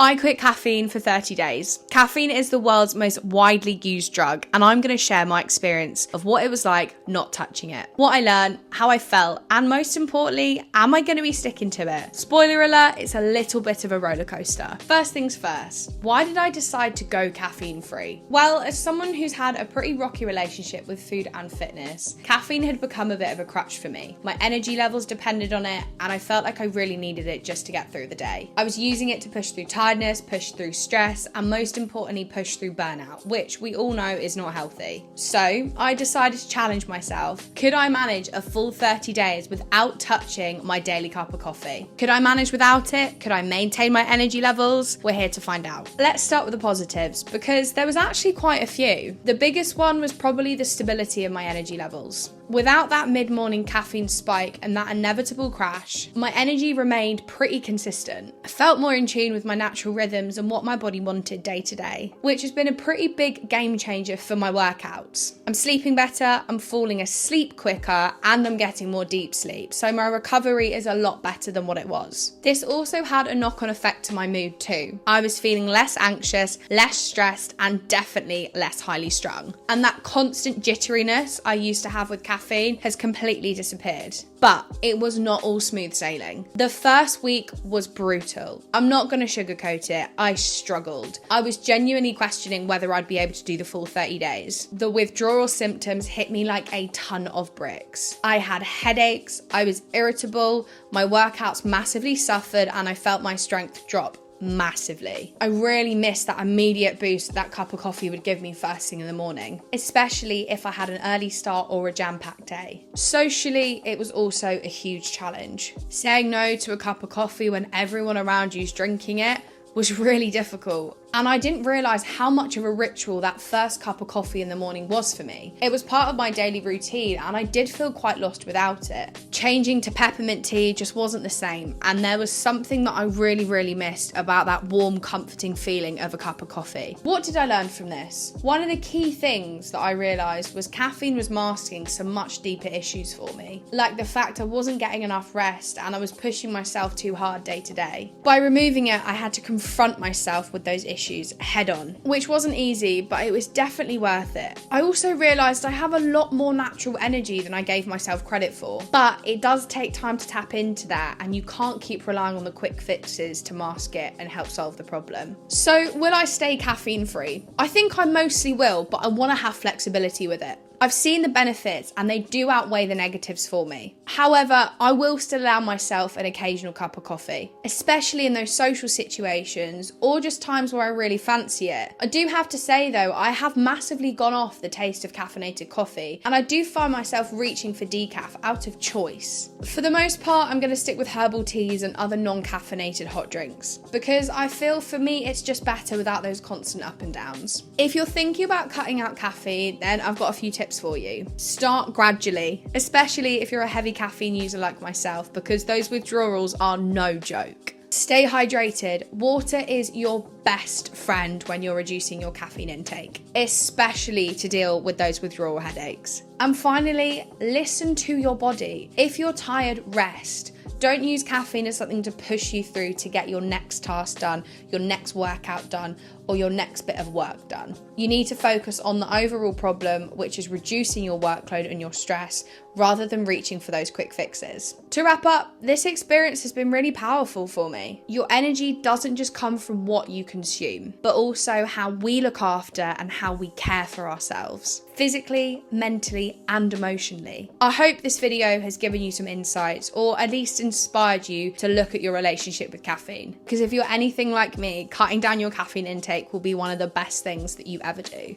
I quit caffeine for 30 days. Caffeine is the world's most widely used drug, and I'm going to share my experience of what it was like not touching it, what I learned, how I felt, and most importantly, am I going to be sticking to it? Spoiler alert, it's a little bit of a roller coaster. First things first, why did I decide to go caffeine free? Well, as someone who's had a pretty rocky relationship with food and fitness, caffeine had become a bit of a crutch for me. My energy levels depended on it, and I felt like I really needed it just to get through the day. I was using it to push through tiredness, push through stress, and most importantly, push through burnout, which we all know is not healthy. So I decided to challenge myself. Could I manage a full 30 days without touching my daily cup of coffee? Could I manage without it? Could I maintain my energy levels? We're here to find out. Let's start with the positives, because there was actually quite a few. The biggest one was probably the stability of my energy levels. Without that mid-morning caffeine spike and that inevitable crash, my energy remained pretty consistent. I felt more in tune with my natural rhythms and what my body wanted day to day, which has been a pretty big game changer for my workouts. I'm sleeping better, I'm falling asleep quicker, and I'm getting more deep sleep, so my recovery is a lot better than what it was. This also had a knock-on effect to my mood too. I was feeling less anxious, less stressed, and definitely less highly strung. And that constant jitteriness I used to have with caffeine has completely disappeared. But it was not all smooth sailing. The first week was brutal. I'm not going to sugarcoat it. I struggled. I was genuinely questioning whether I'd be able to do the full 30 days. The withdrawal symptoms hit me like a ton of bricks. I had headaches, I was irritable, my workouts massively suffered, and I felt my strength drop massively. I really missed that immediate boost that cup of coffee would give me first thing in the morning, especially if I had an early start or a jam-packed day. Socially, it was also a huge challenge. Saying no to a cup of coffee when everyone around you's drinking it was really difficult. And I didn't realise how much of a ritual that first cup of coffee in the morning was for me. It was part of my daily routine, and I did feel quite lost without it. Changing to peppermint tea just wasn't the same, and there was something that I really missed about that warm, comforting feeling of a cup of coffee. What did I learn from this? One of the key things that I realised was caffeine was masking some much deeper issues for me, like the fact I wasn't getting enough rest and I was pushing myself too hard day to day. By removing it, I had to confront myself with those issues head on, which wasn't easy, but it was definitely worth it. I also realised I have a lot more natural energy than I gave myself credit for, but it does take time to tap into that, and you can't keep relying on the quick fixes to mask it and help solve the problem. So will I stay caffeine free? I think I mostly will, but I want to have flexibility with it. I've seen the benefits and they do outweigh the negatives for me. However, I will still allow myself an occasional cup of coffee, especially in those social situations or just times where I really fancy it. I do have to say though, I have massively gone off the taste of caffeinated coffee, and I do find myself reaching for decaf out of choice. For the most part, I'm going to stick with herbal teas and other non-caffeinated hot drinks, because I feel for me it's just better without those constant up and downs. If you're thinking about cutting out caffeine, then I've got a few tips for you. Start gradually, especially if you're a heavy caffeine user like myself, because those withdrawals are no joke. Stay hydrated. Water is your best friend when you're reducing your caffeine intake, especially to deal with those withdrawal headaches. And finally, listen to your body. If you're tired, rest. Don't use caffeine as something to push you through to get your next task done, your next workout done, or your next bit of work done. You need to focus on the overall problem, which is reducing your workload and your stress, rather than reaching for those quick fixes. To wrap up, this experience has been really powerful for me. Your energy doesn't just come from what you consume, but also how we look after and how we care for ourselves, physically, mentally, and emotionally. I hope this video has given you some insights, or at least inspired you to look at your relationship with caffeine. Because if you're anything like me, cutting down your caffeine intake will be one of the best things that you ever do.